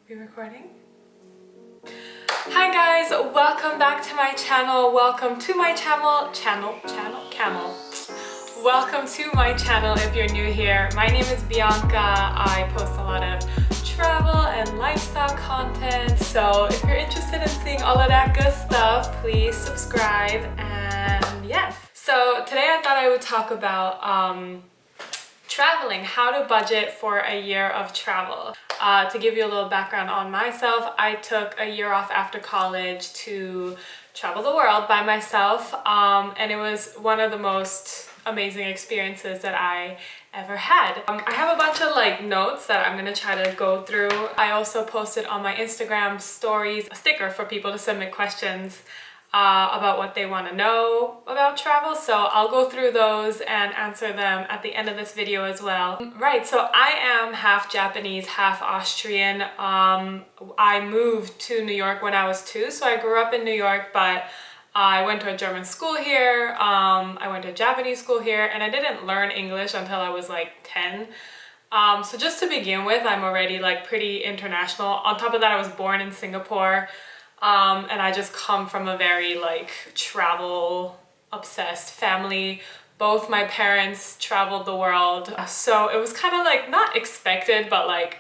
We recording? Hi guys, welcome back to my channel. Welcome to my channel. Welcome to my channel if you're new here. My name is Bianca. I post a lot of travel and lifestyle content. So if you're interested in seeing all of that good stuff, please subscribe. And yes. So today I thought I would talk about traveling, how to budget for a year of travel. To give you a little background on myself, I took a year off after college to travel the world by myself, and it was one of the most amazing experiences that I ever had. I have a bunch of notes that I'm gonna try to go through. I also posted on my Instagram stories a sticker for people to submit questions about what they want to know about travel, so I'll go through those and answer them at the end of this video as well. Right, so I am half Japanese, half Austrian. I moved to New York when I was 2, so I grew up in New York, but I went to a German school here, I went to a Japanese school here, and I didn't learn English until I was like 10. So just to begin with, I'm already pretty international. On top of that, I was born in Singapore. And I just come from a very travel obsessed family. Both my parents traveled the world. So it was kind of not expected, but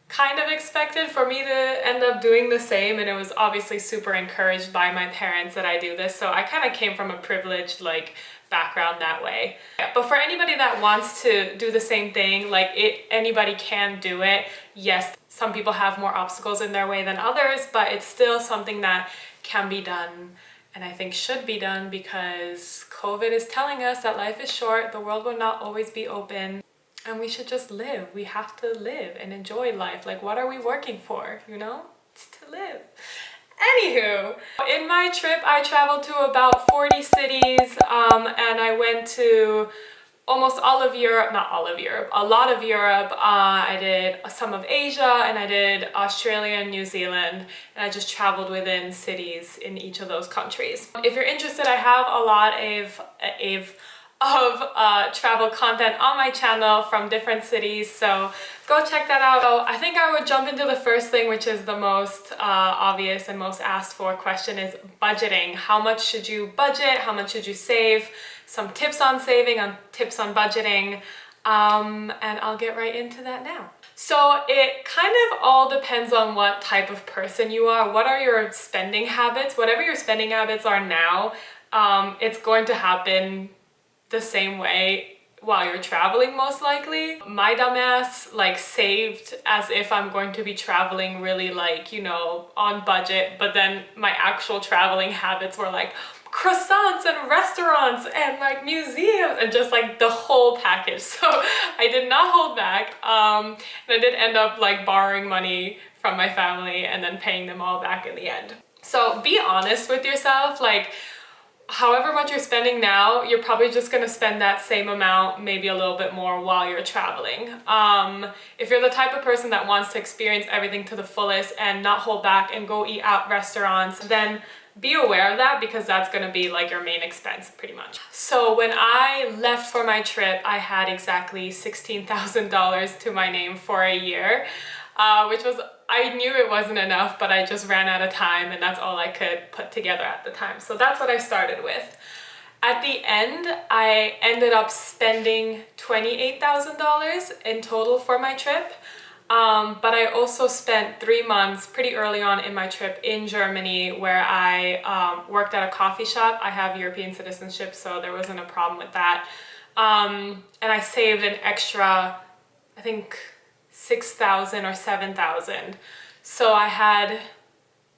kind of expected for me to end up doing the same. And it was obviously super encouraged by my parents that I do this. So I kind of came from a privileged background that way. But for anybody that wants to do the same thing, anybody can do it. Yes, some people have more obstacles in their way than others, but it's still something that can be done and I think should be done, because COVID is telling us that life is short, the world will not always be open, and we should just live. We have to live and enjoy life. What are we working for, you know? It's to live. Anywho, in my trip, I traveled to about 40 cities, and I went to almost all of Europe, not all of Europe, a lot of Europe. I did some of Asia, and I did Australia and New Zealand, and I just traveled within cities in each of those countries. If you're interested, I have a lot of travel content on my channel from different cities, so go check that out. So I think I would jump into the first thing, which is the most obvious and most asked for question, is budgeting. How much should you budget? How much should you save? Some tips on saving, tips on budgeting, and I'll get right into that now. So it kind of all depends on what type of person you are. What are your spending habits? Whatever your spending habits are now, it's going to happen the same way while you're traveling, most likely. My dumbass saved as if I'm going to be traveling really on budget, but then my actual traveling habits were croissants and restaurants and museums and just the whole package. So I did not hold back, and I did end up borrowing money from my family and then paying them all back in the end. So be honest with yourself. However much you're spending now, you're probably just gonna spend that same amount, maybe a little bit more, while you're traveling. If you're the type of person that wants to experience everything to the fullest and not hold back and go eat out restaurants, then be aware of that, because that's gonna be your main expense pretty much. So when I left for my trip, I had exactly $16,000 to my name for a year, which was, I knew it wasn't enough, but I just ran out of time, and that's all I could put together at the time. So that's what I started with. At the end, I ended up spending $28,000 in total for my trip. But I also spent 3 months pretty early on in my trip in Germany, where I worked at a coffee shop. I have European citizenship, so there wasn't a problem with that. And I saved an extra, I think, 6,000 or 7,000. So I had,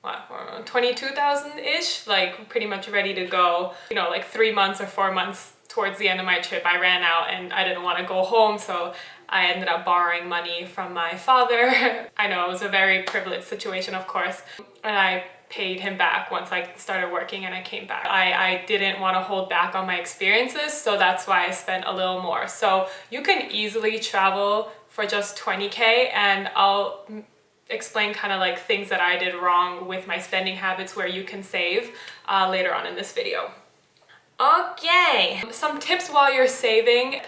what, 22,000-ish, pretty much ready to go. 3 months or 4 months towards the end of my trip, I ran out and I didn't want to go home, so I ended up borrowing money from my father. I know it was a very privileged situation, of course, and I paid him back once I started working and I came back. I didn't want to hold back on my experiences, so that's why I spent a little more. So you can easily travel for just 20K, and I'll explain kind of things that I did wrong with my spending habits where you can save later on in this video. Okay, some tips while you're saving.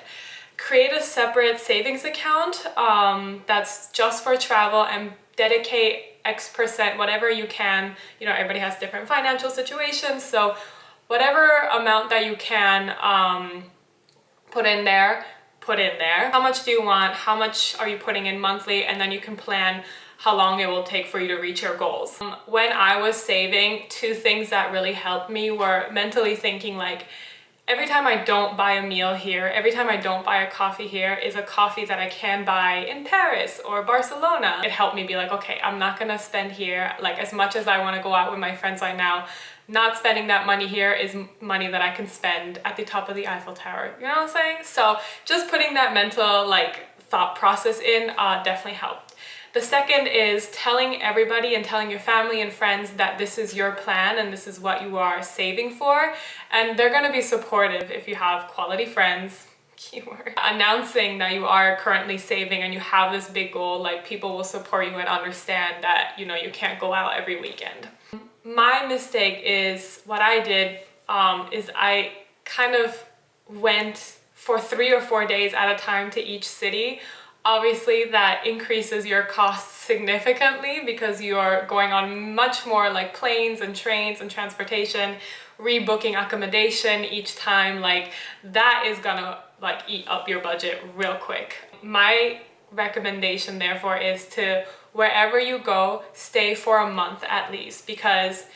create a separate savings account that's just for travel, and dedicate X%, whatever you can. You know, everybody has different financial situations, so whatever amount that you can put in there. How much do you want? How much are you putting in monthly? And then you can plan how long it will take for you to reach your goals. When I was saving, two things that really helped me were mentally thinking like, every time I don't buy a meal here, every time I don't buy a coffee here is a coffee that I can buy in Paris or Barcelona. It helped me be like, okay, I'm not gonna spend here, like as much as I wanna go out with my friends right now, not spending that money here is money that I can spend at the top of the Eiffel Tower. You know what I'm saying? So just putting that mental like thought process in definitely helped. The second is telling everybody and telling your family and friends that this is your plan and this is what you are saving for, and they're gonna be supportive if you have quality friends. Keyword. Announcing that you are currently saving and you have this big goal, like people will support you and understand that, you know, you can't go out every weekend. My mistake is what I did is I kind of went for 3 or 4 days at a time to each city. Obviously that increases your costs significantly because you're going on much more like planes and trains and transportation, rebooking accommodation each time. Like that is gonna like eat up your budget real quick. My recommendation therefore is to, wherever you go, stay for a month at least, because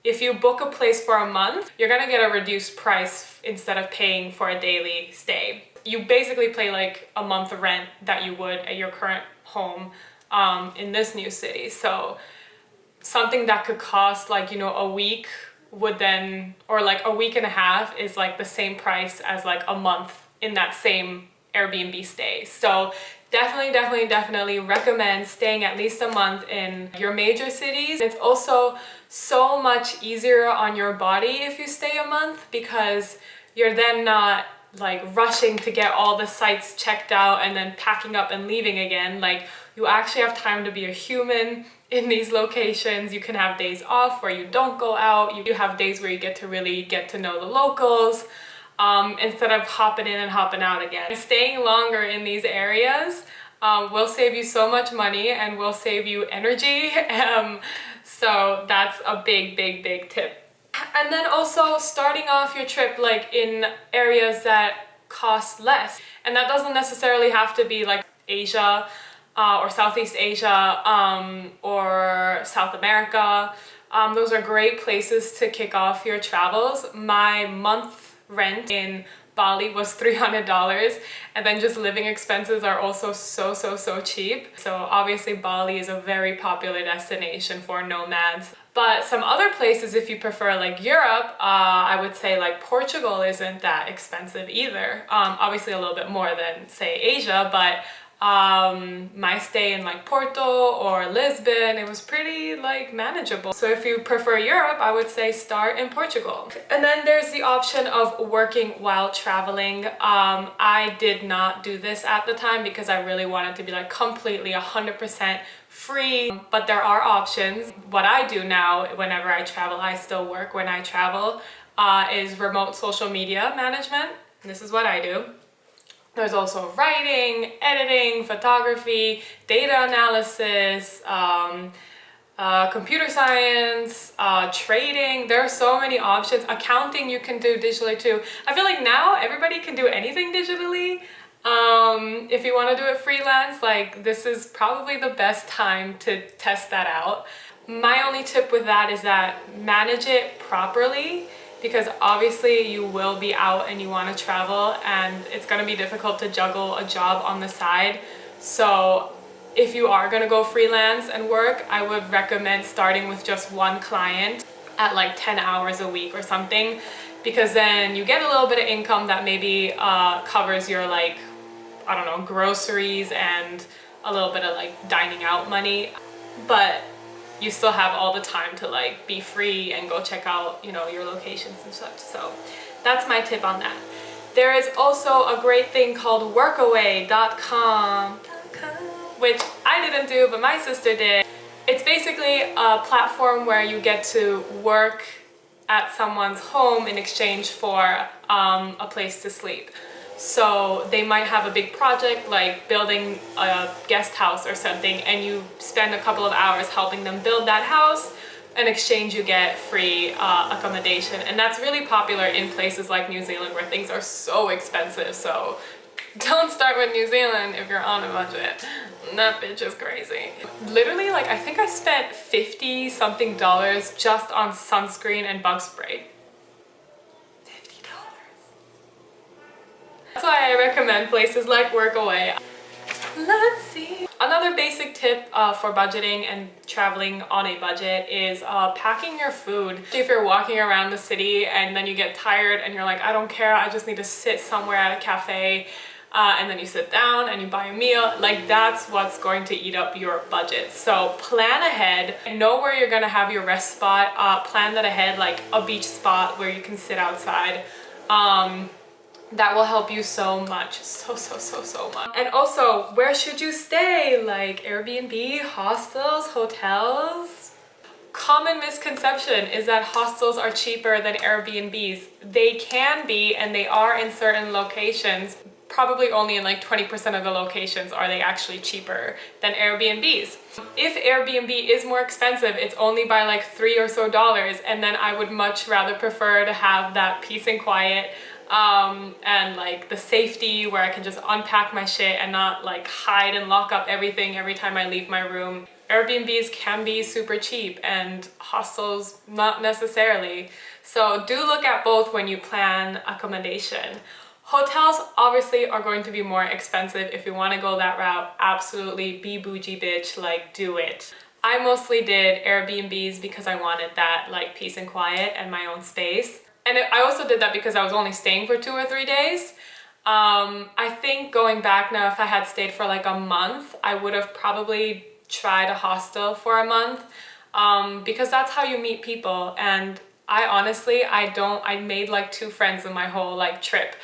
if you book a place for a month, you're gonna get a reduced price instead of paying for a daily stay. You basically pay like a month rent that you would at your current home in this new city. So something that could cost like, you know, a week would then, or like a week and a half is like the same price as like a month in that same Airbnb stay. So definitely recommend staying at least a month in your major cities. It's also so much easier on your body if you stay a month, because you're then not like rushing to get all the sites checked out and then packing up and leaving again. Like you actually have time to be a human in these locations. You can have days off where you don't go out. You have days where you get to really get to know the locals instead of hopping in and hopping out again. Staying longer in these areas will save you so much money and will save you energy. So that's a big tip. And then also starting off your trip like in areas that cost less. And that doesn't necessarily have to be like Asia or Southeast Asia or South America. Those are great places to kick off your travels. My month rent in Bali was $300, and then just living expenses are also so cheap. So obviously Bali is a very popular destination for nomads. But some other places, if you prefer like Europe, I would say like Portugal isn't that expensive either. Obviously a little bit more than say Asia, but my stay in like Porto or Lisbon, it was pretty like manageable. So if you prefer Europe, I would say start in Portugal. And then there's the option of working while traveling. I did not do this at the time because I really wanted to be like completely 100% free, but there are options. What I do now whenever I travel, I still work when I travel, is remote social media management. And this is what I do. There's also writing, editing, photography, data analysis, computer science, trading. There are so many options. Accounting you can do digitally too. I feel like now everybody can do anything digitally. If you want to do it freelance, like this is probably the best time to test that out. My only tip with that is that manage it properly, because obviously you will be out and you want to travel and it's going to be difficult to juggle a job on the side. So if you are going to go freelance and work, I would recommend starting with just one client at like 10 hours a week or something, because then you get a little bit of income that maybe covers your like, I don't know, groceries and a little bit of like dining out money, but you still have all the time to like be free and go check out, you know, your locations and such. So that's my tip on that. There is also a great thing called workaway.com, which I didn't do, but my sister did. It's basically a platform where you get to work at someone's home in exchange for a place to sleep. So they might have a big project like building a guest house or something, and you spend a couple of hours helping them build that house. In exchange, you get free accommodation, and that's really popular in places like New Zealand where things are so expensive. So don't start with New Zealand if you're on a budget. That bitch is crazy. Literally, like, I think I spent 50 something dollars just on sunscreen and bug spray. $50. That's why I recommend places like Workaway. Let's see. Another basic tip for budgeting and traveling on a budget is packing your food. If you're walking around the city and then you get tired and you're like, I don't care, I just need to sit somewhere at a cafe, and then you sit down and you buy a meal, like that's what's going to eat up your budget. So plan ahead, know where you're gonna have your rest spot, plan that ahead, like a beach spot where you can sit outside. That will help you so much, so much. And also, where should you stay? Like Airbnb, hostels, hotels? Common misconception is that hostels are cheaper than Airbnbs. They can be, and they are in certain locations. Probably only in like 20% of the locations are they actually cheaper than Airbnbs. If Airbnb is more expensive, it's only by like $3 or so, and then I would much rather prefer to have that peace and quiet, and like the safety where I can just unpack my shit and not like hide and lock up everything every time I leave my room. Airbnbs can be super cheap and hostels not necessarily. So do look at both when you plan accommodation. Hotels obviously are going to be more expensive. If you want to go that route, absolutely be bougie bitch, like do it. I mostly did Airbnbs because I wanted that like peace and quiet and my own space. And I also did that because I was only staying for 2 or 3 days. I think going back now, if I had stayed for like a month, I would have probably tried a hostel for a month, because that's how you meet people. And I honestly, I made like 2 friends in my whole like trip.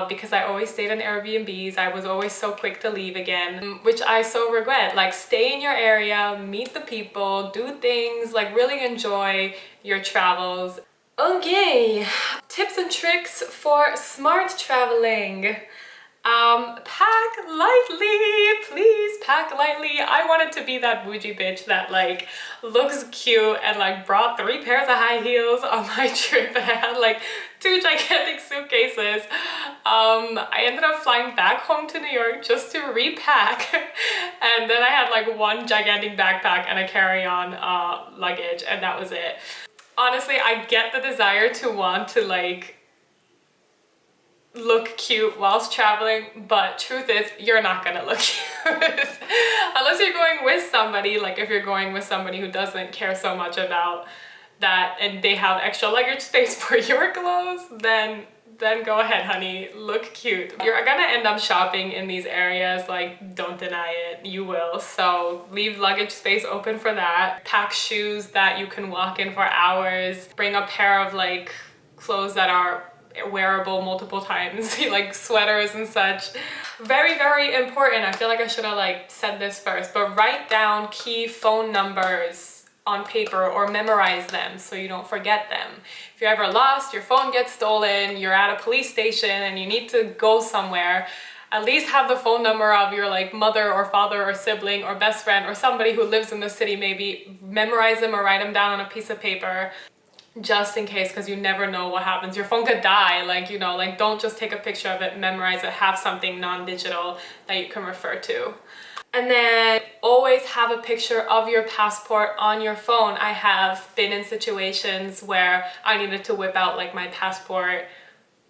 Because I always stayed in Airbnbs. I was always so quick to leave again, which I so regret. Like stay in your area, meet the people, do things, like really enjoy your travels. Okay, tips and tricks for smart traveling. Pack lightly, please pack lightly. I wanted to be that bougie bitch that like looks cute and like brought 3 pairs of high heels on my trip. I had like 2 gigantic suitcases. I ended up flying back home to New York just to repack. And then I had like 1 gigantic backpack and a carry-on luggage, and that was it. Honestly, I get the desire to want to like look cute whilst traveling, but truth is you're not gonna look cute unless you're going with somebody. Like if you're going with somebody who doesn't care so much about that and they have extra luggage space for your clothes, then go ahead, honey, look cute. You're gonna end up shopping in these areas, like don't deny it, you will. So leave luggage space open for that. Pack shoes that you can walk in for hours. Bring a pair of like clothes that are wearable multiple times, like sweaters and such. Very, very important. I feel like I should have like said this first, but write down key phone numbers on paper or memorize them so you don't forget them. If you're ever lost, your phone gets stolen, you're at a police station and you need to go somewhere, at least have the phone number of your like mother or father or sibling or best friend or somebody who lives in the city. Maybe memorize them or write them down on a piece of paper just in case, because you never know what happens. Your phone could die, like, you know, like don't just take a picture of it, memorize it, have something non-digital that you can refer to. And then always have a picture of your passport on your phone. I have been in situations where I needed to whip out like my passport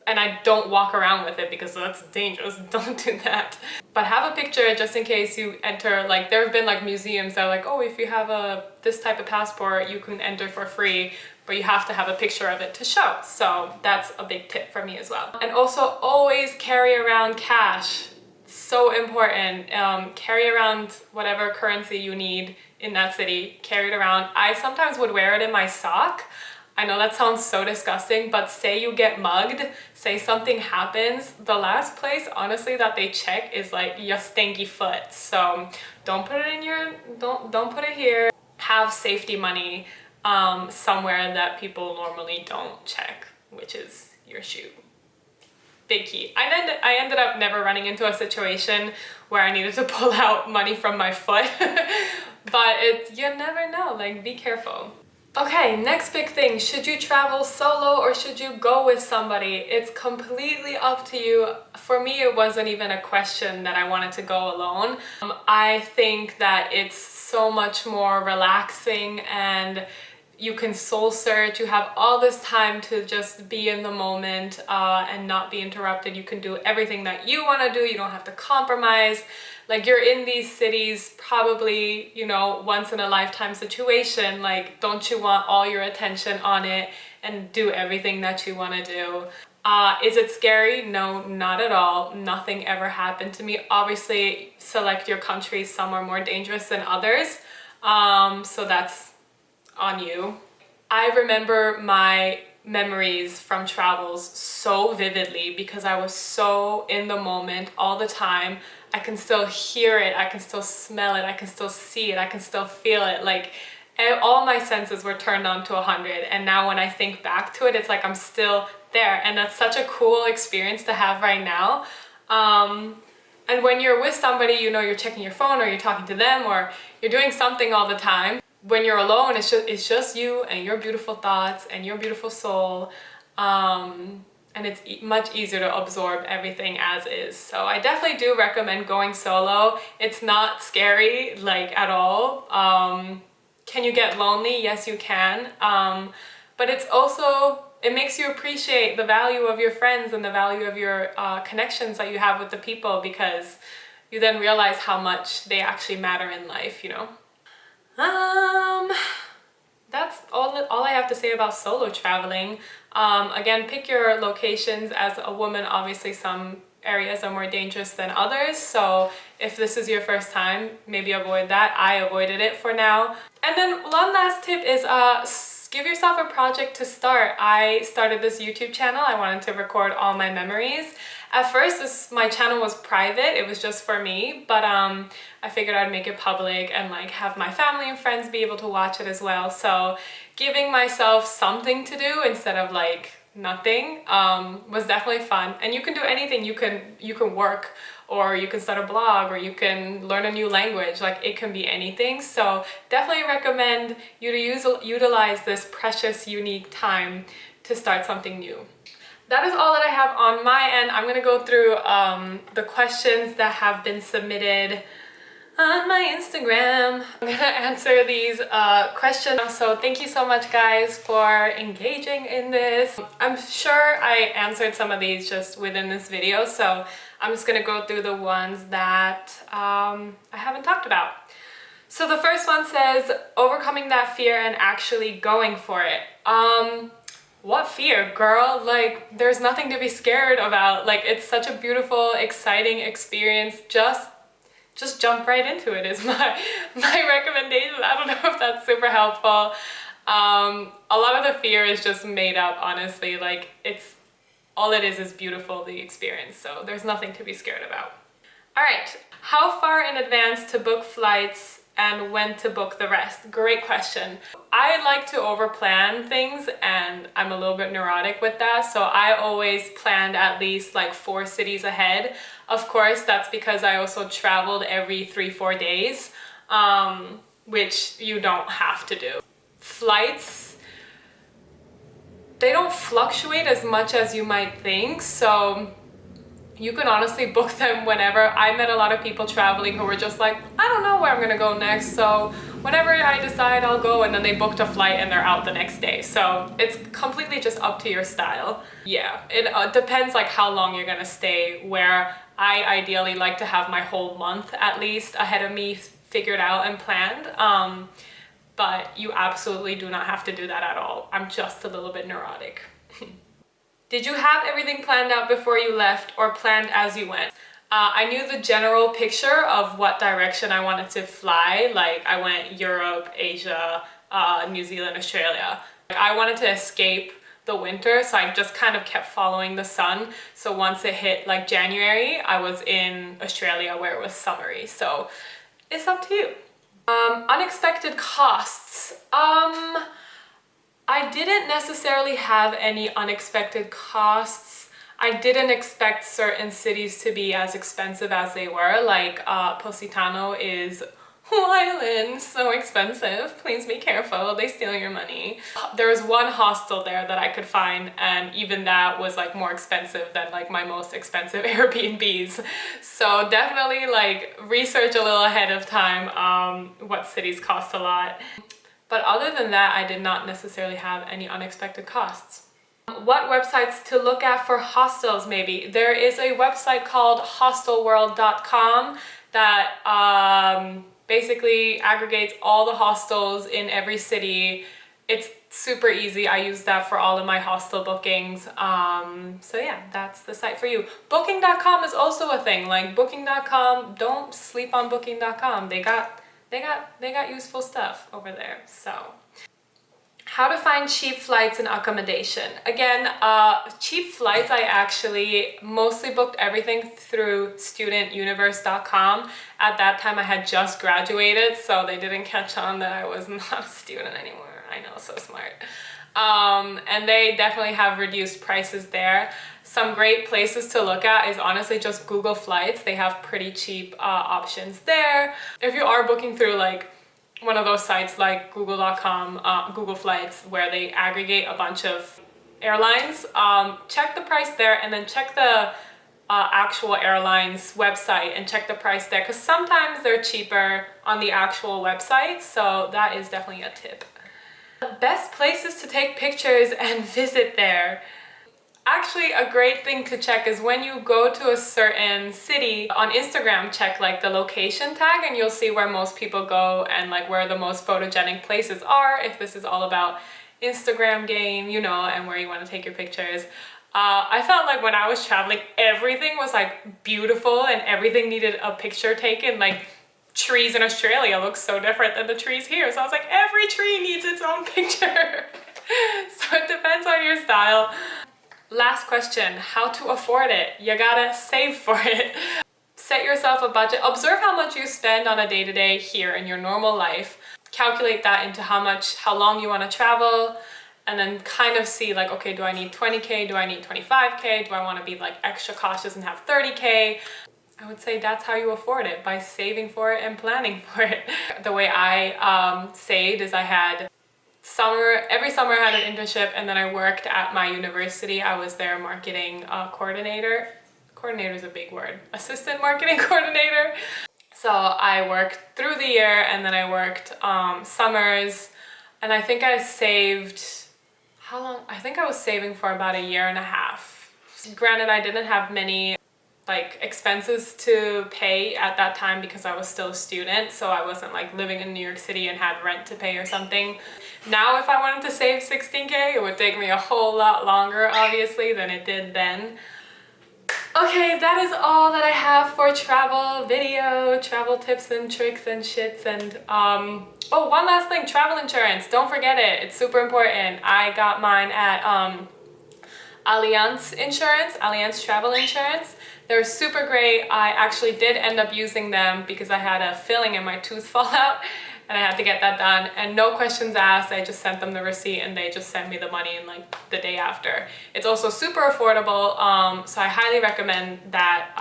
and I don't walk around with it because that's dangerous. Don't do that. But have a picture just in case you enter, like there have been like museums that are like, oh, if you have this type of passport, you can enter for free, but you have to have a picture of it to show. So that's a big tip for me as well. And also always carry around cash. So important. Carry around whatever currency you need in that city. Carry it around. I sometimes would wear it in my sock. I know that sounds so disgusting, but say you get mugged, say something happens, the last place honestly that they check is like your stinky foot. So don't put it in your, don't put it here. Have safety money somewhere that people normally don't check, which is your shoe. big key. I ended up never running into a situation where I needed to pull out money from my foot, but you never know, like be careful. Okay, next big thing, should you travel solo or should you go with somebody? It's completely up to you. For me, it wasn't even a question that I wanted to go alone. I think that it's so much more relaxing and you can soul search. You have all this time to just be in the moment and not be interrupted. You can do everything that you want to do. You don't have to compromise. Like you're in these cities probably, you know, once in a lifetime situation. Like, don't you want all your attention on it and do everything that you want to do? Is it scary? No, not at all. Nothing ever happened to me. Obviously, select your countries. Some are more dangerous than others. So that's on you. I remember my memories from travels so vividly because I was so in the moment all the time. I can still hear it, I can still smell it, I can still see it, I can still feel it. Like all my senses were turned on to 100, and now when I think back to it, it's like I'm still there, and that's such a cool experience to have right now. And when you're with somebody, you know, you're checking your phone or you're talking to them or you're doing something all the time. When you're alone, it's just you and your beautiful thoughts and your beautiful soul. And it's much easier to absorb everything as is. So I definitely do recommend going solo. It's not scary, like, at all. Can you get lonely? Yes, you can. But it's also, it makes you appreciate the value of your friends and the value of your connections that you have with the people, because you then realize how much they actually matter in life, you know? That's all I have to say about solo traveling. Again, pick your locations. As a woman, obviously some areas are more dangerous than others, so if this is your first time, maybe avoid that. I avoided it for now. And then one last tip is give yourself a project to start. I started this YouTube channel. I wanted to record all my memories. At first, my channel was private. It was just for me, but I figured I'd make it public and like have my family and friends be able to watch it as well. So giving myself something to do instead of like nothing was definitely fun. And you can do anything. You can work, or you can start a blog, or you can learn a new language. Like, it can be anything. So definitely recommend you to utilize this precious, unique time to start something new. That is all that I have on my end. I'm gonna go through the questions that have been submitted on my Instagram. I'm gonna answer these questions. So thank you so much, guys, for engaging in this. I'm sure I answered some of these just within this video, so I'm just gonna go through the ones that I haven't talked about. So the first one says, overcoming that fear and actually going for it. What fear, girl? Like, there's nothing to be scared about. Like, it's such a beautiful, exciting experience. Just jump right into it is my recommendation. I don't know if that's super helpful. A lot of the fear is just made up, honestly. Like, all it is beautiful, the experience. So there's nothing to be scared about. All right, how far in advance to book flights and when to book the rest? Great question. I like to overplan things, and I'm a little bit neurotic with that, so I always planned at least like 4 cities ahead. Of course, that's because I also traveled every 3-4 days, which you don't have to do. Flights, they don't fluctuate as much as you might think, so you can honestly book them whenever. I met a lot of people traveling who were just like, I don't know where I'm gonna go next, so whenever I decide, I'll go, and then they booked a flight and they're out the next day. So it's completely just up to your style. Yeah, it depends like how long you're gonna stay, where I ideally like to have my whole month at least ahead of me figured out and planned. But you absolutely do not have to do that at all. I'm just a little bit neurotic. Did you have everything planned out before you left, or planned as you went? I knew the general picture of what direction I wanted to fly. Like, I went Europe, Asia, New Zealand, Australia. I wanted to escape the winter, so I just kind of kept following the sun. So once it hit like January, I was in Australia where it was summery. So it's up to you. Unexpected costs. I didn't necessarily have any unexpected costs. I didn't expect certain cities to be as expensive as they were. Like Positano is Island, so expensive. Please be careful, they steal your money. There was one hostel there that I could find, and even that was like more expensive than like my most expensive Airbnbs. So definitely like research a little ahead of time what cities cost a lot. But other than that, I did not necessarily have any unexpected costs. What websites to look at for hostels maybe? There is a website called hostelworld.com that basically aggregates all the hostels in every city. It's super easy. I use that for all of my hostel bookings. So yeah, that's the site for you. Booking.com is also a thing. Like Booking.com, don't sleep on Booking.com. They got useful stuff over there. So how to find cheap flights and accommodation. Again, cheap flights, I actually mostly booked everything through studentuniverse.com. At that time I had just graduated, so they didn't catch on that I was not a student anymore. I know, so smart. And they definitely have reduced prices there. Some great places to look at is honestly just Google Flights. They have pretty cheap options there. If you are booking through like one of those sites like google.com, Google Flights, where they aggregate a bunch of airlines, check the price there, and then check the actual airline's website and check the price there, because sometimes they're cheaper on the actual website. So that is definitely a tip. Best places to take pictures and visit there. Actually, a great thing to check is when you go to a certain city on Instagram, check like the location tag, and you'll see where most people go and like where the most photogenic places are, if this is all about Instagram game, you know, and where you want to take your pictures. I felt like when I was traveling, everything was like beautiful and everything needed a picture taken. Like trees in Australia look so different than the trees here. So I was like, every tree needs its own picture. So it depends on your style. Last question, how to afford it? You gotta save for it. Set yourself a budget. Observe how much you spend on a day-to-day here in your normal life. Calculate that into how long you want to travel, and then kind of see like, okay, do I need 20K? Do I need 25K? Do I want to be like extra cautious and have 30K? I would say that's how you afford it, by saving for it and planning for it. The way I saved is I had every summer I had an internship, and then I worked at my university. I was their marketing coordinator. Coordinator is a big word. Assistant marketing coordinator. So I worked through the year, and then I worked summers, and I think I saved, how long? I think I was saving for about a year and a half. Granted, I didn't have many like expenses to pay at that time because I was still a student, so I wasn't like living in New York City and had rent to pay or something. Now if I wanted to save 16K, it would take me a whole lot longer obviously than it did then. Okay, that is all that I have for travel video, travel tips and tricks and shits. And oh, one last thing, travel insurance, don't forget it, it's super important. I got mine at Allianz Travel Insurance. They're super great. I actually did end up using them because I had a filling in my tooth fall out and I had to get that done, and no questions asked. I just sent them the receipt and they just sent me the money in like the day after. It's also super affordable, so I highly recommend that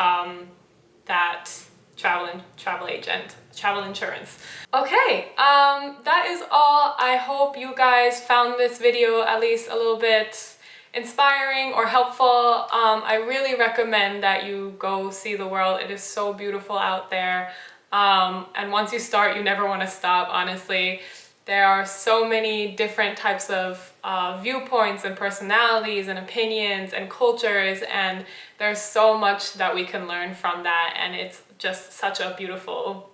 that travel insurance. Okay, that is all. I hope you guys found this video at least a little bit inspiring or helpful. I really recommend that you go see the world. It is so beautiful out there. And once you start, you never want to stop, honestly. There are so many different types of viewpoints and personalities and opinions and cultures, and there's so much that we can learn from that, and it's just such a beautiful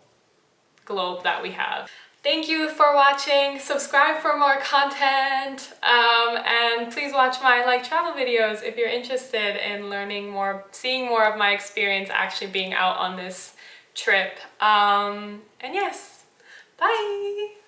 globe that we have. Thank you for watching. Subscribe for more content, and please watch my travel videos if you're interested in learning more, seeing more of my experience actually being out on this trip. And yes, bye!